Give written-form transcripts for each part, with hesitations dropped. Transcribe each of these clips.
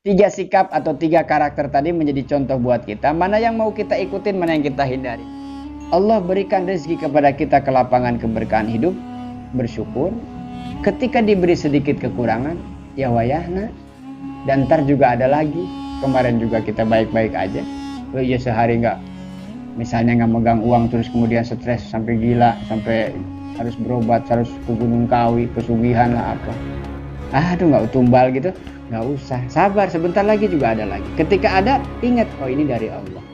Tiga sikap atau tiga karakter tadi menjadi contoh buat kita. Mana yang mau kita ikutin, mana yang kita hindari. Allah berikan rezeki kepada kita kelapangan keberkahan hidup, bersyukur. Ketika diberi sedikit kekurangan, ya wayahna. Dan ntar juga ada lagi. Kemarin juga kita baik-baik aja. Oh iya, sehari nggak, misalnya nggak megang uang terus kemudian stres sampai gila, sampai harus berobat, harus ke Gunung Kawi, pesugihan lah apa. Aduh, nggak tumbal gitu. Nggak usah, sabar, sebentar lagi juga ada lagi. Ketika ada, ingat, oh ini dari Allah.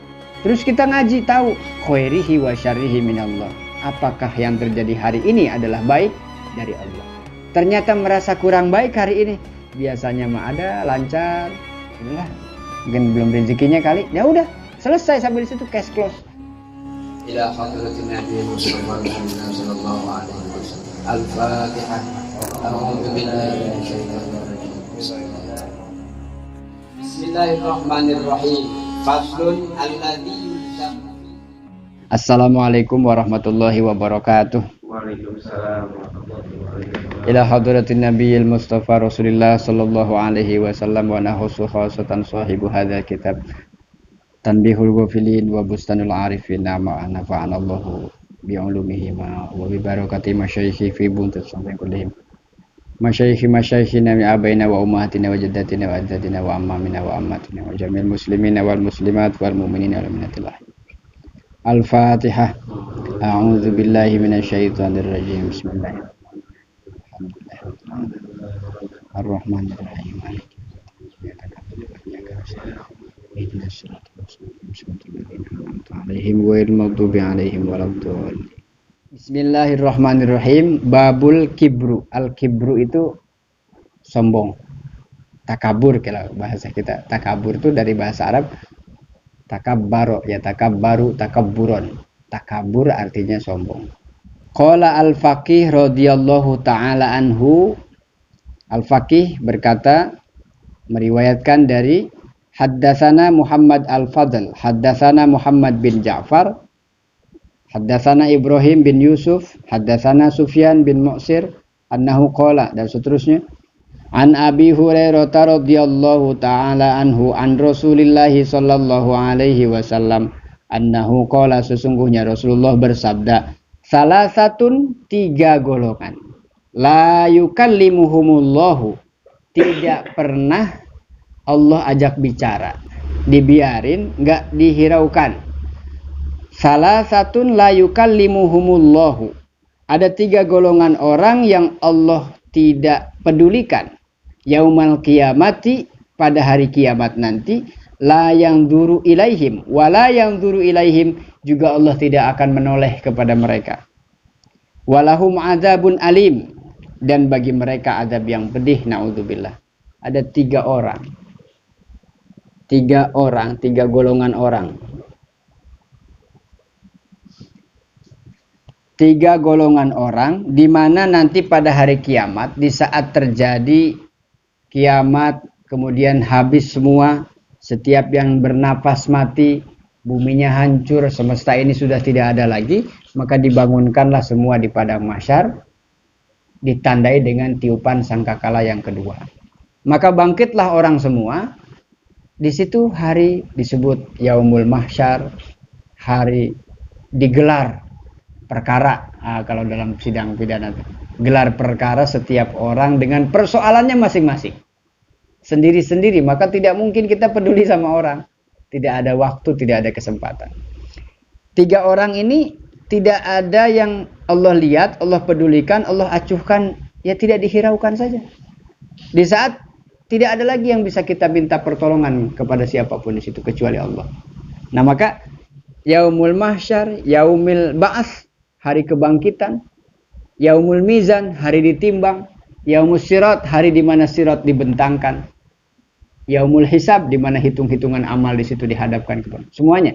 Terus kita ngaji, tahu khairihi wa syarrihi minallah. Apakah yang terjadi hari ini adalah baik dari Allah. Ternyata merasa kurang baik hari ini, biasanya mah ada, lancar, inilah mungkin belum rezekinya kali. Ya udah, selesai sampai di situ, cash close. Ila hadratin Nabi Muhammad sallallahu alaihi wasallam. Al-Fatihah. A'udzu billahi minasyaitonir rajim. Bismillahirrahmanirrahim. Faslun alladzi Assalamualaikum warahmatullahi wabarakatuh. Waalaikumsalam warahmatullahi wabarakatuh. Ila hadratin Nabiyil Mustafa Rasulillah sallallahu alaihi wasallam wa nahusu khasatan sahibu hadzal kitab Tanbihul Ghafilin wa Bustanul Arifin ma nafa'anallahu bi'ulumihi wa bi barakati masyayikhi fi buntat sampai kullihim. Masyayikhi-masyayikhina mi abaina wa ummahatina wa jaddatina wa ajdadina wa ammamina wa ammatina wa jamil muslimina wal muslimat wal mu'minina wal mu'minatillah. Al-Fatihah. A'udzu billahi minasyaitonir rajim. Bismillahirrahmanirrahim. Ar-Rahmanir-Rahim. Ihdinas siratal mustaqim. Alaihim ghairil maghdubi alaihim waladdallin. Bismillahirrahmanirrahim. Babul kibru. Al-kibru itu sombong. Takabur kalau bahasa kita. Takabur itu dari bahasa Arab takabbaro, ya takabbaru, takabburon. Takabur artinya sombong. Qala al-faqih radhiyallahu ta'ala anhu. Al-faqih berkata, meriwayatkan dari haddatsana Muhammad al-Fadl, haddatsana Muhammad bin Ja'far, haddatsana Ibrahim bin Yusuf, haddatsana Sufyan bin Mu'sir, annahu qala, dan seterusnya. An Abi Hurairah radhiyallahu ta'ala anhu an Rasulillah sallallahu alaihi wasallam annahu qala, sesungguhnya Rasulullah bersabda, salasatun, tiga golongan, la yukallimuhumullahu, tidak pernah Allah ajak bicara, dibiarin, enggak dihiraukan. Salasatun la yukallimuhumullahu, ada tiga golongan orang yang Allah tidak pedulikan. Yaumal qiyamati, pada hari kiamat nanti, la yang duru ilaihim, wala yang duru ilaihim, juga Allah tidak akan menoleh kepada mereka. Walahum azabun alim, dan bagi mereka azab yang pedih, naudzubillah. Ada tiga orang, tiga golongan orang. Tiga golongan orang, di mana nanti pada hari kiamat, di saat terjadi kiamat, kemudian habis semua, setiap yang bernapas mati, buminya hancur, semesta ini sudah tidak ada lagi, maka dibangunkanlah semua di padang mahsyar, ditandai dengan tiupan sangkakala yang kedua. Maka bangkitlah orang semua. Di situ hari disebut Yaumul Mahsyar, hari digelar perkara. Kalau dalam sidang pidana, gelar perkara setiap orang dengan persoalannya masing-masing, sendiri-sendiri. Maka tidak mungkin kita peduli sama orang, tidak ada waktu, tidak ada kesempatan. Tiga orang ini tidak ada yang Allah lihat, Allah pedulikan, Allah acuhkan, ya tidak dihiraukan saja. Di saat tidak ada lagi yang bisa kita minta pertolongan kepada siapapun di situ kecuali Allah. Nah, maka Yaumul Mahsyar, Yaumil Ba'ats, hari kebangkitan, Yaumul Mizan, hari ditimbang, Yaumul Sirat, hari di mana sirat dibentangkan, Yaumul Hisab, di mana hitung-hitungan amal di situ dihadapkan kepada semuanya.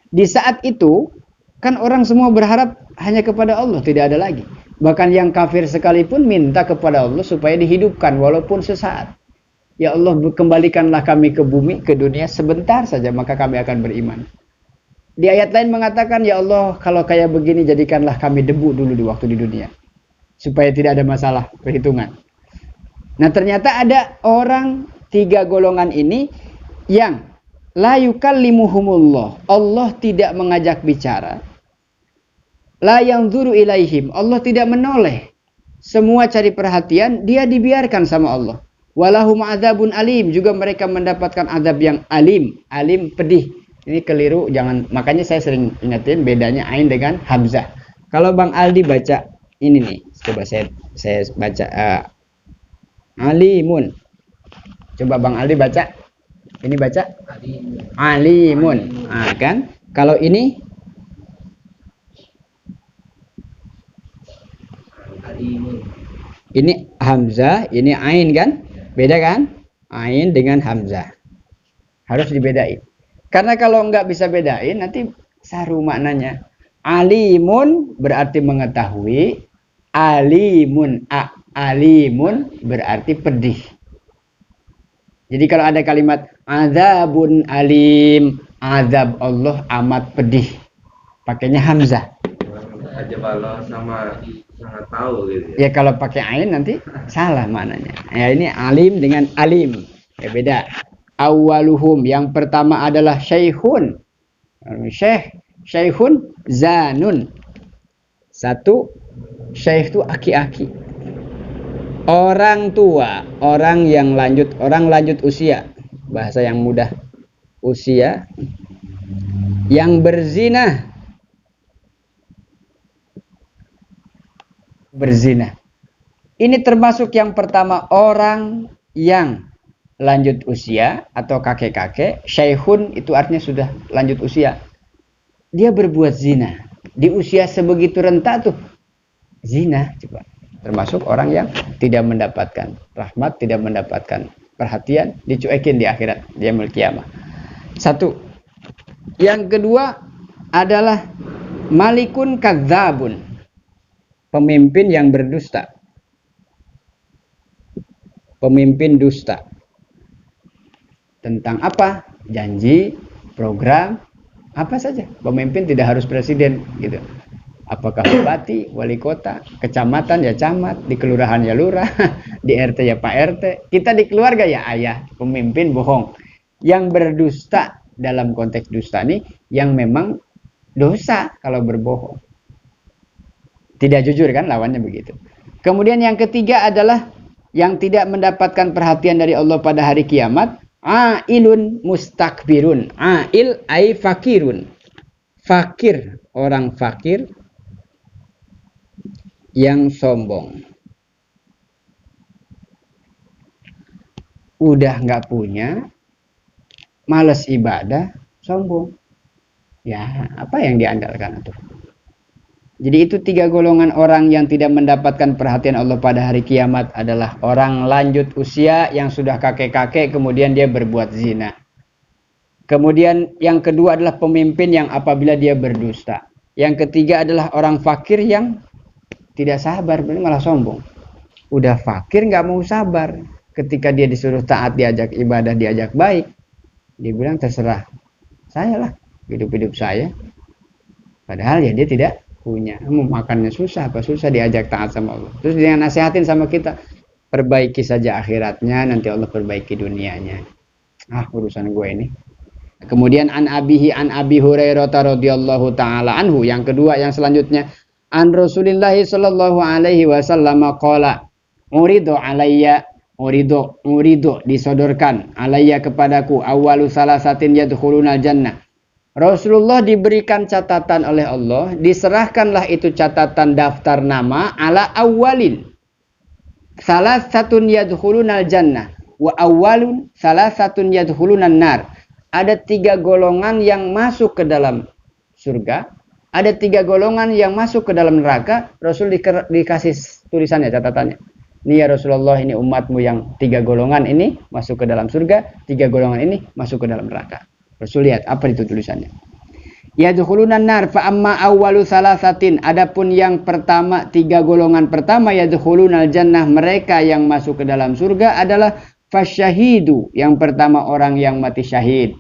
Di saat itu kan orang semua berharap hanya kepada Allah, tidak ada lagi. Bahkan yang kafir sekalipun minta kepada Allah supaya dihidupkan walaupun sesaat. Ya Allah, kembalikanlah kami ke bumi, ke dunia sebentar saja, maka kami akan beriman. Di ayat lain mengatakan, ya Allah, kalau kayak begini jadikanlah kami debu dulu di waktu di dunia, supaya tidak ada masalah perhitungan. Nah, ternyata ada orang tiga golongan ini yang la yukallimuhumullah, Allah tidak mengajak bicara. La yanzuru ilaihim, Allah tidak menoleh. Semua cari perhatian, dia dibiarkan sama Allah. Walahum adzabun alim, juga mereka mendapatkan azab yang alim, alim pedih. Ini keliru, jangan, makanya saya sering ingetin bedanya ain dengan hamzah. Kalau Bang Aldi baca ini nih, coba saya baca alimun. Coba Bang Aldi baca. Ini baca alimun. Nah, kan? Kalau ini ini hamzah, ini ain kan? Beda kan? Ain dengan hamzah. Harus dibedain. Karena kalau nggak bisa bedain, nanti saru maknanya. Alimun berarti mengetahui. Alimun berarti pedih. Jadi kalau ada kalimat azabun alim, azab Allah amat pedih, pakainya hamzah. Aja kalau sama sangat tahu gitu. Ya kalau pakai ain nanti salah maknanya. Ya ini alim dengan alim. Ya beda. Awaluhum, yang pertama adalah syaikhun. Syaikhun zanun. Satu, syekh itu aki-aki. Orang tua, orang lanjut usia. Bahasa yang mudah. Usia yang berzina. Ini termasuk yang pertama, orang yang lanjut usia atau kakek-kakek. Syaikhun itu artinya sudah lanjut usia. Dia berbuat zina di usia sebegitu renta tuh. Zina, coba. Termasuk orang yang tidak mendapatkan rahmat, tidak mendapatkan perhatian, dicuekin di akhirat, dia yaumul qiyamah. Satu. Yang kedua adalah malikun kadzabun, pemimpin yang berdusta. Pemimpin dusta. Tentang apa? Janji, program, apa saja. Pemimpin tidak harus presiden gitu. Apakah bupati, wali kota, kecamatan ya camat, di kelurahan ya lurah, di RT ya Pak RT. Kita di keluarga ya ayah, pemimpin bohong. Yang berdusta dalam konteks dusta ini yang memang dosa kalau berbohong. Tidak jujur kan, lawannya begitu. Kemudian yang ketiga adalah yang tidak mendapatkan perhatian dari Allah pada hari kiamat. Ailun mustakbirun. Ail ay fakirun. Fakir, orang fakir yang sombong. Udah nggak punya, malas ibadah, sombong. Ya, apa yang diandalkan itu? Jadi itu tiga golongan orang yang tidak mendapatkan perhatian Allah pada hari kiamat adalah orang lanjut usia yang sudah kakek-kakek kemudian dia berbuat zina. Kemudian yang kedua adalah pemimpin yang apabila dia berdusta. Yang ketiga adalah orang fakir yang tidak sabar, malah sombong. Udah fakir nggak mau sabar. Ketika dia disuruh taat, diajak ibadah, diajak baik, dia bilang terserah saya lah, hidup-hidup saya. Padahal ya dia tidak punya, mau makannya susah, apa susah diajak taat sama Allah. Terus dia nasihatin sama kita, perbaiki saja akhiratnya, nanti Allah perbaiki dunianya. Urusan gue ini. Kemudian an Abi Hurairah radhiyallahu taala anhu, yang kedua yang selanjutnya, an Rasulillah sallallahu alaihi wasallam qala uridu disodorkan alayya kepadaku awalu salasatin yadkhulunal jannah. Rasulullah diberikan catatan oleh Allah, diserahkanlah itu catatan daftar nama ala awalin salasatun yadkhulunal jannah wa awalun salasatun yadkhulunan nar. Ada tiga golongan yang masuk ke dalam surga, ada tiga golongan yang masuk ke dalam neraka. Rasul dikasih tulisannya, catatannya. Ini ya Rasulullah, ini umatmu yang tiga golongan ini masuk ke dalam surga, tiga golongan ini masuk ke dalam neraka. Rasul lihat apa itu tulisannya. Yadkhulunan nar fa amma awwalu salasatin, adapun yang pertama, tiga golongan pertama yadkhulunal jannah, mereka yang masuk ke dalam surga adalah fasyahidu, yang pertama orang yang mati syahid.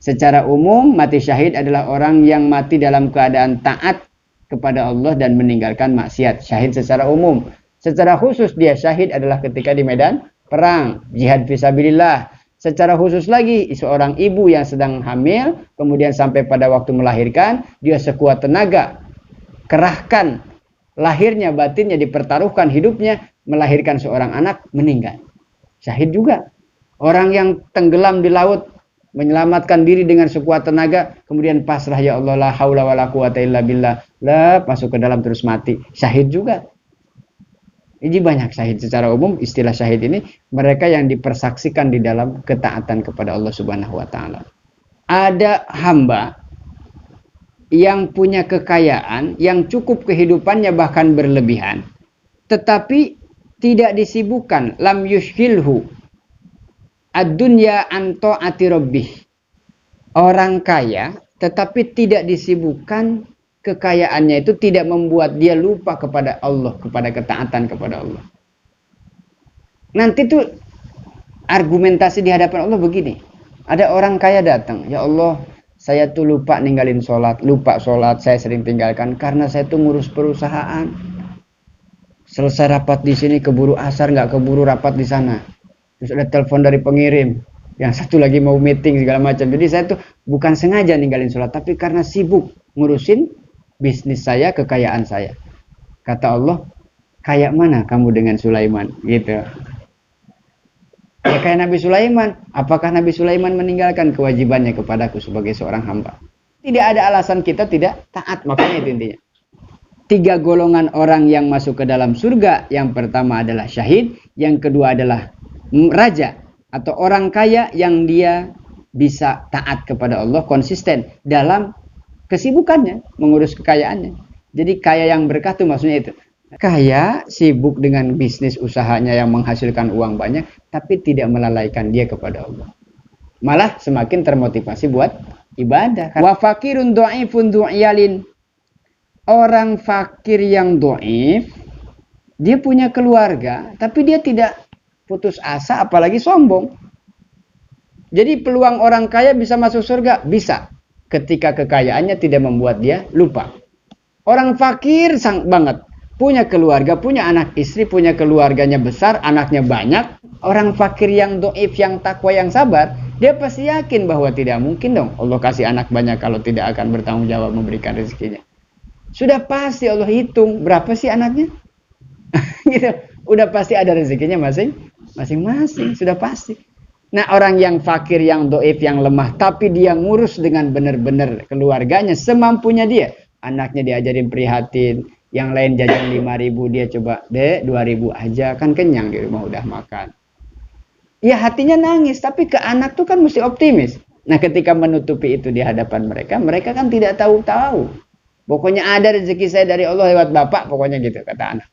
Secara umum mati syahid adalah orang yang mati dalam keadaan taat kepada Allah dan meninggalkan maksiat. Syahid secara umum. Secara khusus dia syahid adalah ketika di medan perang, jihad fisabilillah. Secara khusus lagi, seorang ibu yang sedang hamil, kemudian sampai pada waktu melahirkan, dia sekuat tenaga, kerahkan lahirnya, batinnya, dipertaruhkan hidupnya, melahirkan seorang anak, meninggal. Syahid juga. Orang yang tenggelam di laut, menyelamatkan diri dengan sekuat tenaga, kemudian pasrah, ya Allah, la haula wala quwata illa billah, lah, masuk ke dalam terus mati. Syahid juga. Ini banyak syahid. Secara umum istilah syahid ini mereka yang dipersaksikan di dalam ketaatan kepada Allah Subhanahu wa taala. Ada hamba yang punya kekayaan, yang cukup kehidupannya bahkan berlebihan, tetapi tidak disibukkan, lam yushghilhu ad-dunya an ta'ati rabbih. Orang kaya tetapi tidak disibukkan, kekayaannya itu tidak membuat dia lupa kepada Allah, kepada ketaatan kepada Allah. Nanti tuh argumentasi di hadapan Allah begini. Ada orang kaya datang, ya Allah, saya tuh lupa ninggalin sholat, saya sering tinggalkan karena saya tuh ngurus perusahaan. Selesai rapat di sini keburu asar, nggak keburu rapat di sana. Terus ada telepon dari pengirim, yang satu lagi mau meeting segala macam. Jadi saya tuh bukan sengaja ninggalin sholat, tapi karena sibuk ngurusin bisnis saya, kekayaan saya. Kata Allah, kayak mana kamu dengan Sulaiman? Gitu. Ya kayak Nabi Sulaiman. Apakah Nabi Sulaiman meninggalkan kewajibannya kepadaku sebagai seorang hamba? Tidak ada alasan kita tidak taat. Makanya itu intinya. 3 golongan orang yang masuk ke dalam surga. Yang pertama adalah syahid. Yang kedua adalah raja atau orang kaya yang dia bisa taat kepada Allah, konsisten dalam kesibukannya, mengurus kekayaannya. Jadi kaya yang berkah itu maksudnya itu. Kaya sibuk dengan bisnis usahanya yang menghasilkan uang banyak, tapi tidak melalaikan dia kepada Allah. Malah semakin termotivasi buat ibadah. Wa fakirun dhaifun du'yalin. Orang fakir yang dhaif, dia punya keluarga, tapi dia tidak putus asa, apalagi sombong. Jadi peluang orang kaya bisa masuk surga? Bisa. Ketika kekayaannya tidak membuat dia lupa. Orang fakir banget. Punya keluarga, punya anak istri, punya keluarganya besar, anaknya banyak. Orang fakir yang doif, yang takwa, yang sabar, dia pasti yakin bahwa tidak mungkin dong Allah kasih anak banyak kalau tidak akan bertanggung jawab memberikan rezekinya. Sudah pasti Allah hitung berapa sih anaknya. Gitu. Udah pasti ada rezekinya masing-masing, sudah pasti. Nah, orang yang fakir, yang doif, yang lemah, tapi dia ngurus dengan benar-benar keluarganya semampunya dia. Anaknya diajarin prihatin, yang lain jajan 5.000, dia coba, 2.000 aja, kan kenyang di rumah udah makan. Ya hatinya nangis, tapi ke anak tuh kan mesti optimis. Nah, ketika menutupi itu di hadapan mereka, mereka kan tidak tahu-tahu. Pokoknya ada rezeki saya dari Allah lewat bapak, pokoknya gitu kata anak.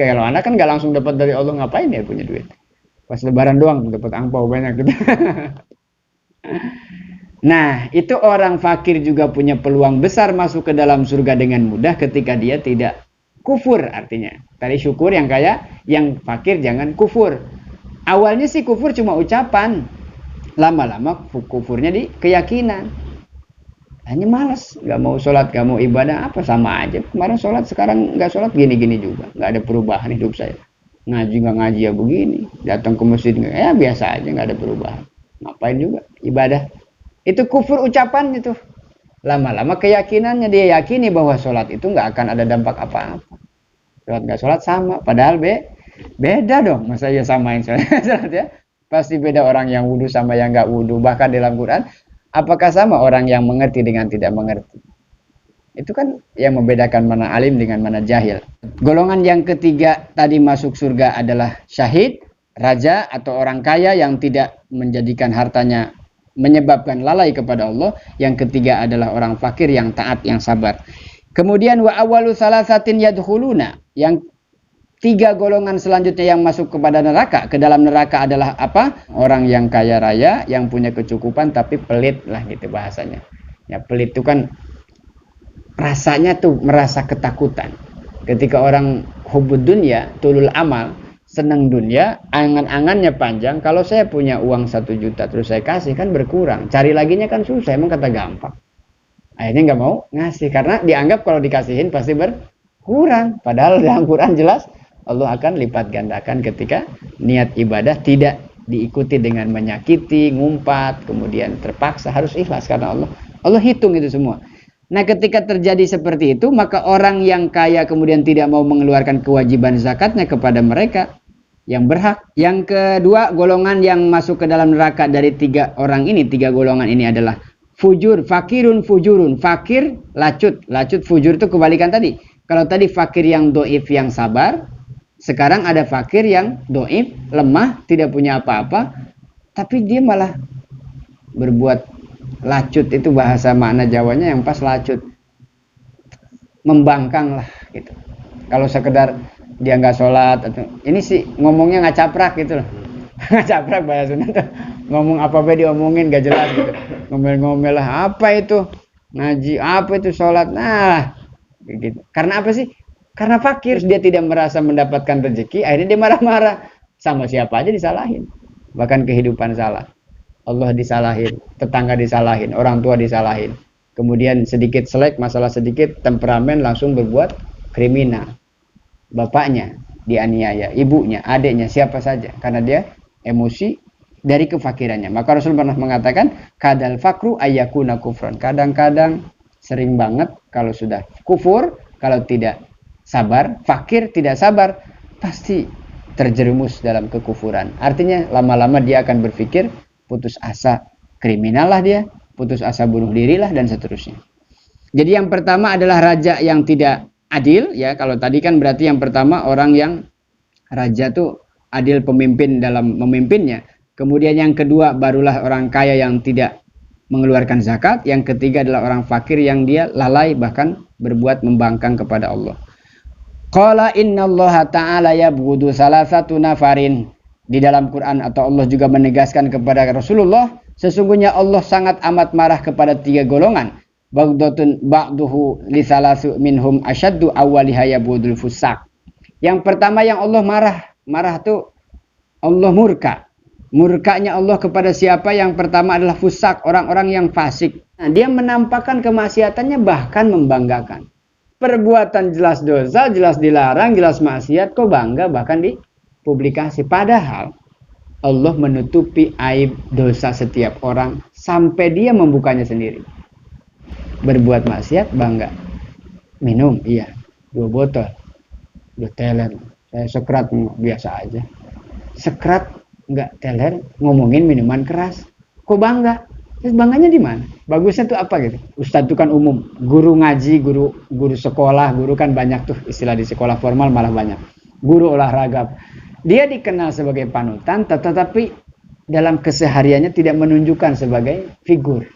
Kalau anak kan gak langsung dapat dari Allah, ngapain ya punya duit? Pas lebaran doang dapat angpau banyak gitu. Nah, itu orang fakir juga punya peluang besar masuk ke dalam surga dengan mudah ketika dia tidak kufur, artinya. Tadi syukur yang kaya, yang fakir jangan kufur. Awalnya sih kufur cuma ucapan. Lama-lama kufurnya di keyakinan. Hanya malas, gak mau sholat, gak mau ibadah, apa sama aja. Kemarin sholat, sekarang gak sholat, gini-gini juga. Gak ada perubahan hidup saya. Ngaji gak ngaji ya begini. Datang ke masjid, ya biasa aja, gak ada perubahan. Ngapain juga, ibadah. Itu kufur ucapan itu. Lama-lama keyakinannya, dia yakini bahwa sholat itu gak akan ada dampak apa-apa. Sholat gak sholat sama, padahal beda dong. Masa ya samain sholat ya. Pasti beda orang yang wudhu sama yang gak wudhu. Bahkan dalam Quran, apakah sama orang yang mengerti dengan tidak mengerti? Itu kan yang membedakan mana alim dengan mana jahil. Golongan yang ketiga tadi masuk surga adalah syahid, raja atau orang kaya yang tidak menjadikan hartanya menyebabkan lalai kepada Allah. Yang ketiga adalah orang fakir yang taat, yang sabar. Kemudian wa awwalu salasatin yadkhuluna, yang 3 golongan selanjutnya yang masuk kepada neraka, ke dalam neraka adalah apa? Orang yang kaya raya, yang punya kecukupan tapi pelit lah gitu bahasanya. Ya, pelit itu kan rasanya tuh merasa ketakutan. Ketika orang hubud dunya, tulul amal, senang dunia, angan-angannya panjang. Kalau saya punya uang 1 juta terus saya kasih kan berkurang. Cari laginya kan susah, emang kata gampang. Akhirnya nggak mau ngasih karena dianggap kalau dikasihin pasti berkurang. Padahal dalam Quran jelas Allah akan lipat gandakan ketika niat ibadah tidak diikuti dengan menyakiti, ngumpat, kemudian terpaksa, harus ikhlas karena Allah. Allah hitung itu semua. Nah, ketika terjadi seperti itu, maka orang yang kaya kemudian tidak mau mengeluarkan kewajiban zakatnya kepada mereka yang berhak. Yang kedua, golongan yang masuk ke dalam neraka dari tiga golongan ini adalah fujur, fakirun, fujurun. Fakir, lacut, fujur itu kebalikan tadi. Kalau tadi fakir yang doif, yang sabar, sekarang ada fakir yang doif, lemah, tidak punya apa-apa, tapi dia malah berbuat lacut. Itu bahasa makna Jawanya yang pas, lacut, membangkang lah gitu. Kalau sekedar dia nggak sholat, atau ini sih ngomongnya nggak caprak gitu loh. Nggak caprak bahasa Sunda tuh. Ngomong apa-apa diomongin nggak jelas gitu. Ngomel-ngomel lah, apa itu ngaji, apa itu sholat, nah gitu. Karena apa sih? Karena fakir, dia tidak merasa mendapatkan rezeki, akhirnya dia marah-marah. Sama siapa aja disalahin. Bahkan kehidupan salah. Allah disalahin, tetangga disalahin, orang tua disalahin. Kemudian sedikit selek, masalah sedikit, temperamen langsung berbuat kriminal. Bapaknya dianiaya, ibunya, adiknya, siapa saja. Karena dia emosi dari kefakirannya. Maka Rasul pernah mengatakan, kadal fakru ayyakuna kufron. Kadang-kadang, sering banget kalau sudah kufur, kalau tidak sabar, fakir tidak sabar, pasti terjerumus dalam kekufuran. Artinya lama-lama dia akan berpikir putus asa, kriminal lah dia, putus asa bunuh diri lah, dan seterusnya. Jadi yang pertama adalah raja yang tidak adil, ya. Kalau tadi kan berarti yang pertama orang yang raja tuh adil pemimpin dalam memimpinnya. Kemudian yang kedua barulah orang kaya yang tidak mengeluarkan zakat. Yang ketiga adalah orang fakir yang dia lalai bahkan berbuat membangkang kepada Allah. Qala innallaha ta'ala yabghudu salasatu nafarin. Di dalam Quran atau Allah juga menegaskan kepada Rasulullah, sesungguhnya Allah sangat amat marah kepada tiga golongan. Baghdotun ba'duhu li salasu minhum asyaddu awwaliha yabghudul fusaq. Yang pertama yang Allah marah tuh Allah murka. Murkanya Allah kepada siapa? Yang pertama adalah fusak, orang-orang yang fasik. Nah, dia menampakkan kemaksiatannya bahkan membanggakan. Perbuatan jelas dosa, jelas dilarang, jelas maksiat, kok bangga bahkan dipublikasi. Padahal Allah menutupi aib dosa setiap orang sampai dia membukanya sendiri. Berbuat maksiat bangga. Minum, iya, 2 botol. 2 teler. Saya sekrat biasa aja. Sekrat nggak teler, ngomongin minuman keras. Kok bangga? Terus bangganya di mana? Bagusnya tuh apa gitu? Ustadz itu kan umum, guru ngaji, guru sekolah, guru kan banyak tuh istilah di sekolah formal malah banyak. Guru olahraga. Dia dikenal sebagai panutan, tetapi dalam kesehariannya tidak menunjukkan sebagai figur.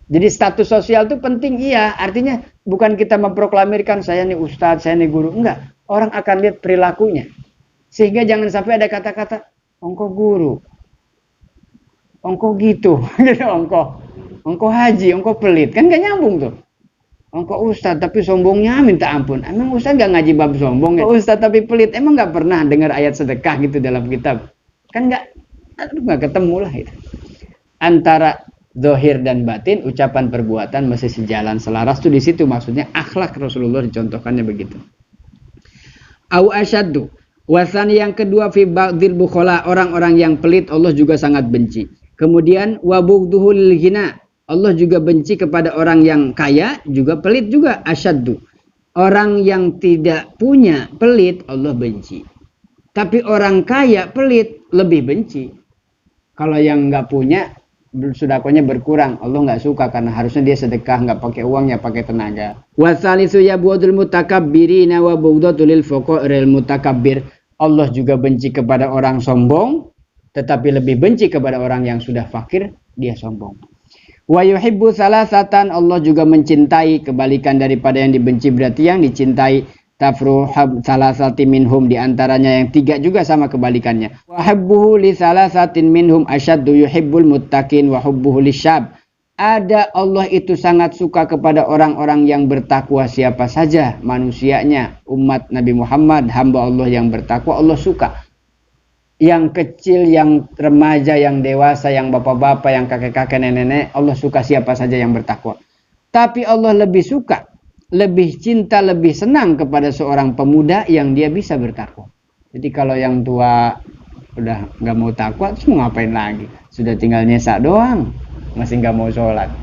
Jadi status sosial itu penting, iya. Artinya bukan kita memproklamirkan saya nih ustadz, saya nih guru. Enggak. Orang akan lihat perilakunya. Sehingga jangan sampai ada kata-kata, ongko guru, ongko gitu, gitu ongko haji, ongko pelit, kan gak nyambung tuh. Ongko ustadz tapi sombongnya minta ampun. Emang ustadz gak ngaji bab sombong ya? Ustadz tapi pelit, emang gak pernah dengar ayat sedekah gitu dalam kitab? Kan gak ketemu lah itu. Antara zahir dan batin, ucapan perbuatan masih sejalan selaras tuh di situ, maksudnya akhlak Rasulullah dicontohkannya begitu. Au asyaddu. Wasani yang kedua fi ba'dil bukhala, orang-orang yang pelit Allah juga sangat benci. Kemudian wabughdhuhul ghina, Allah juga benci kepada orang yang kaya juga pelit juga, asyaddu. Orang yang tidak punya pelit Allah benci. Tapi orang kaya pelit lebih benci. Kalau yang nggak punya sedekahnya berkurang, Allah nggak suka karena harusnya dia sedekah nggak pakai uang ya pakai tenaga. Wasalisu yabudul mutakabbirina wa bughdhatul lil fuqaril mutakabbir. Allah juga benci kepada orang sombong, tetapi lebih benci kepada orang yang sudah fakir, dia sombong. Wa yuhibbu salasatan, Allah juga mencintai, kebalikan daripada yang dibenci berarti yang dicintai. Tafruhab salasati minhum, diantaranya yang 3 juga sama kebalikannya. Wa habbuhu li salasatin minhum asyaddu yuhibbul muttaqin wa hubbuhu lisyab. Ada Allah itu sangat suka kepada orang-orang yang bertakwa siapa saja manusianya, umat Nabi Muhammad, hamba Allah yang bertakwa Allah suka. Yang kecil, yang remaja, yang dewasa, yang bapak-bapak, yang kakek-kakek, nenek-nenek, Allah suka siapa saja yang bertakwa. Tapi Allah lebih suka lebih cinta, lebih senang kepada seorang pemuda yang dia bisa bertakwa. Jadi kalau yang tua udah nggak mau takwa, terus mau ngapain lagi? Sudah tinggal nyesak doang, masih nggak mau sholat.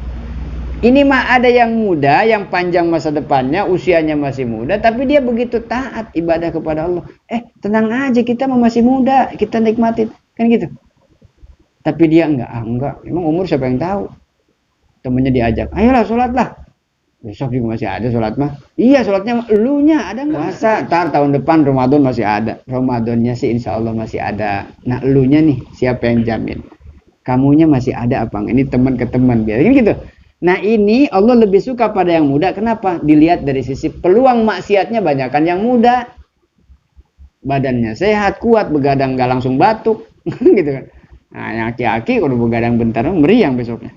Ini mah ada yang muda, yang panjang masa depannya, usianya masih muda, tapi dia begitu taat ibadah kepada Allah. Tenang aja, kita masih muda, kita nikmatin, kan gitu. Tapi dia enggak. Emang umur siapa yang tahu? Temennya diajak, ayolah sholatlah. Besok juga masih ada sholat mah. Iya, sholatnya elunya ada nggak? Puasa, tahun depan Ramadan masih ada. Ramadannya sih insya Allah masih ada. Nah elunya nih, siapa yang jamin? Kamunya masih ada apa enggak? Ini teman ke teman, biasanya gitu. Nah ini Allah lebih suka pada yang muda. Kenapa? Dilihat dari sisi peluang maksiatnya banyakan yang muda. Badannya sehat, kuat, begadang nggak langsung batuk, gitu kan. Nah yang aki-aki udah begadang bentar, meriang besoknya.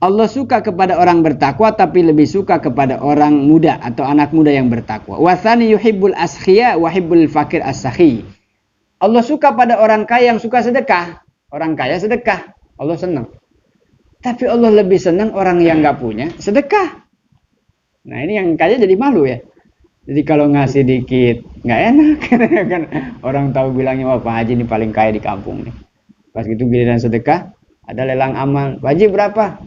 Allah suka kepada orang bertakwa, tapi lebih suka kepada orang muda atau anak muda yang bertakwa. Wasani yuhibbul askhia wa hibbul fakir as-sakhi. Allah suka pada orang kaya yang suka sedekah. Orang kaya sedekah, Allah senang. Tapi Allah lebih senang orang yang nggak punya sedekah. Nah ini yang kaya jadi malu ya. Jadi kalau ngasih dikit nggak enak kan. Orang tahu bilangnya, wah Pak Haji ini paling kaya di kampung nih. Pas gitu giliran sedekah, ada lelang amal. Pak Haji berapa?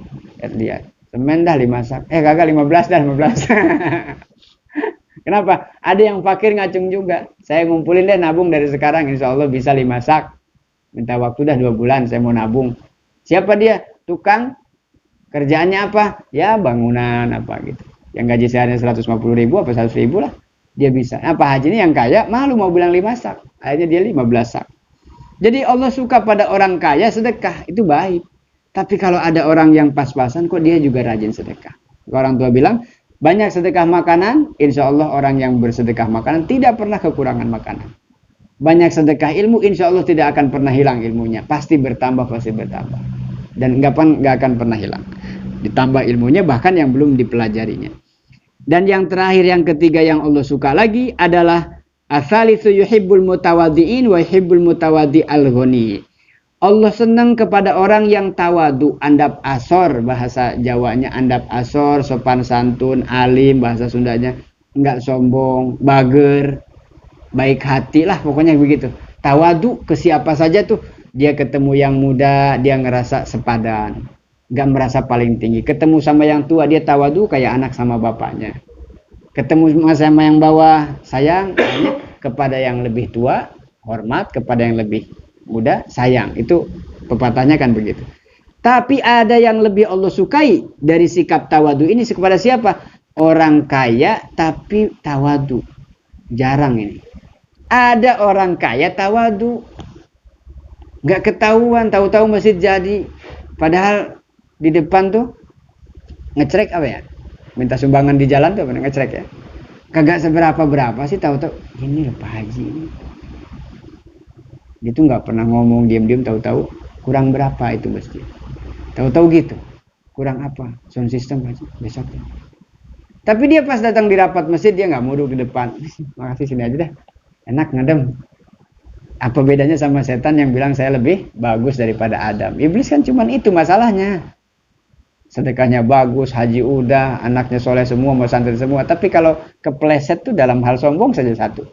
Lihat, semen dah 5 sak. Kagak 15 dah 15. Kenapa? Ada yang fakir ngacung juga. Saya ngumpulin deh nabung dari sekarang, insya Allah bisa 5 sak. Minta waktu dah 2 bulan, saya mau nabung. Siapa dia? Tukang. Kerjaannya apa? Ya bangunan apa gitu. Yang gaji seharusnya 150 ribu apa 100 ribu lah. Dia bisa. Nah Pak Haji ini yang kaya malu mau bilang 5 sak. Akhirnya dia 15 sak. Jadi Allah suka pada orang kaya sedekah. Itu baik. Tapi kalau ada orang yang pas-pasan, kok dia juga rajin sedekah. Orang tua bilang, banyak sedekah makanan, insya Allah orang yang bersedekah makanan tidak pernah kekurangan makanan. Banyak sedekah ilmu, insya Allah tidak akan pernah hilang ilmunya. Pasti bertambah. Dan nggak akan pernah hilang. Ditambah ilmunya, bahkan yang belum dipelajarinya. Dan yang terakhir, yang ketiga yang Allah suka lagi adalah Atsalitsu yuhibbul mutawaddiin wa yuhibbul mutawaddi al-ghani. Allah senang kepada orang yang tawadu, andap asor, bahasa Jawanya andap asor, sopan santun, alim, bahasa Sundanya enggak sombong, bager, baik hati lah, pokoknya begitu. Tawadu ke siapa saja tuh, dia ketemu yang muda, dia ngerasa sepadan, enggak merasa paling tinggi. Ketemu sama yang tua, dia tawadu kayak anak sama bapaknya. Ketemu sama yang bawah, sayang kepada yang lebih tua, hormat kepada yang lebih muda, sayang. Itu pepatahnya kan begitu. Tapi ada yang lebih Allah sukai dari sikap tawadu ini kepada siapa? Orang kaya tapi tawadu. Jarang ini. Ada orang kaya tawadu, gak ketahuan, tahu-tahu masjid jadi. Padahal di depan tuh ngecrek apa ya? Minta sumbangan di jalan tuh apa ngecrek ya? Kagak seberapa sih, tahu-tahu ini loh Pak Haji ini. Dia tuh nggak pernah ngomong, diam-diam tahu-tahu kurang berapa itu masjid. Tahu-tahu gitu. Kurang apa? Sound system aja besok. Tapi dia pas datang di rapat masjid dia nggak mau duduk di depan. Makasih sini aja dah. Enak ngadem. Apa bedanya sama setan yang bilang saya lebih bagus daripada Adam? Iblis kan cuman itu masalahnya. Sedekahnya bagus, haji udah, anaknya soleh semua, mau santri semua. Tapi kalau kepleset tuh dalam hal sombong saja satu.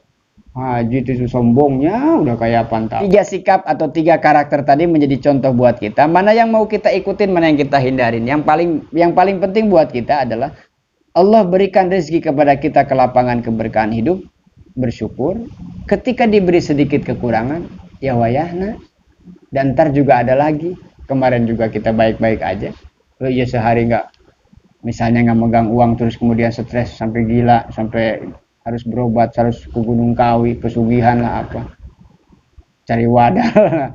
Haji itu sombongnya udah kayak pantau. 3 sikap atau 3 karakter tadi menjadi contoh buat kita. Mana yang mau kita ikutin, mana yang kita hindarin. Yang paling penting buat kita adalah Allah berikan rezeki kepada kita kelapangan keberkahan hidup, bersyukur. Ketika diberi sedikit kekurangan, ya wayahna. Dan ntar juga ada lagi. Kemarin juga kita baik-baik aja. Oh iya sehari misalnya nggak megang uang terus kemudian stres sampai gila, sampai harus berobat, harus ke Gunung Kawi, pesugihan lah apa, cari wadah lah.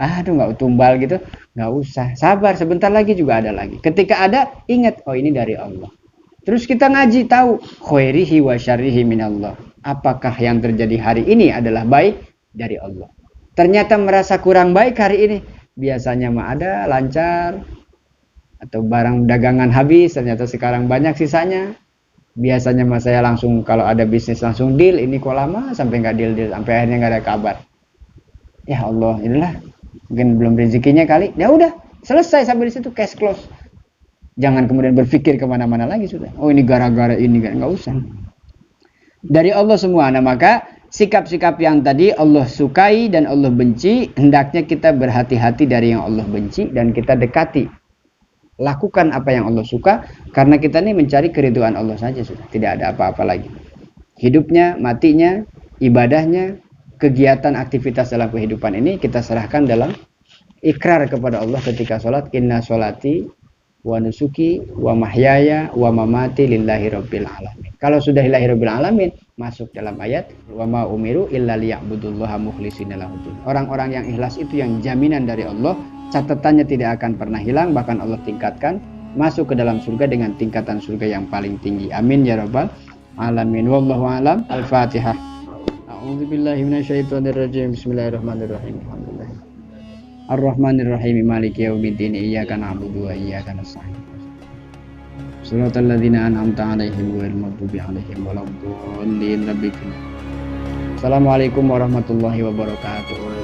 Aduh nggak tumbal gitu, nggak usah, sabar, sebentar lagi juga ada lagi. Ketika ada, ingat, oh ini dari Allah. Terus kita ngaji tahu, khairihi wa syarrihi minallah. Apakah yang terjadi hari ini adalah baik dari Allah. Ternyata merasa kurang baik hari ini, biasanya mah ada lancar, atau barang dagangan habis, ternyata sekarang banyak sisanya. Biasanya mas saya langsung kalau ada bisnis langsung deal, ini kok lama sampai nggak deal sampai akhirnya nggak ada kabar. Ya Allah, inilah mungkin belum rezekinya kali. Ya udah selesai sampai di situ, cash close. Jangan kemudian berpikir kemana-mana lagi sudah. Oh ini gara-gara ini kan, nggak usah. Dari Allah semua. Nah maka sikap-sikap yang tadi Allah sukai dan Allah benci, hendaknya kita berhati-hati dari yang Allah benci dan kita dekati. Lakukan apa yang Allah suka, karena kita ini mencari keridhaan Allah saja sudah. Tidak ada apa-apa lagi. Hidupnya, matinya, ibadahnya, kegiatan aktivitas dalam kehidupan ini kita serahkan dalam ikrar kepada Allah ketika sholat. Inna sholati wa nusuki wa mahyaya wa mamati lillahi rabbil alamin. Kalau sudah lillahi rabbil alamin, masuk dalam ayat wa ma umiru illa liya'budullaha mukhlishina lahuddin. Orang-orang yang ikhlas itu yang jaminan dari Allah, catatannya tidak akan pernah hilang, bahkan Allah tingkatkan masuk ke dalam surga dengan tingkatan surga yang paling tinggi. Amin ya rabbal alamin. Wallahu alam. Al-Fatihah. A'udzubillahi minasyaitonirrajim. Bismillahirrahmanirrahim. Alhamdulillah. Ar-Rahmanir-Rahim. Maliki yaumiddin. Iyyaka na'budu wa iyyaka nasta'in. Shiratal ladzina an'amta 'alaihim ghairil maghdubi 'alaihim waladdallin. Assalamualaikum warahmatullahi wabarakatuh.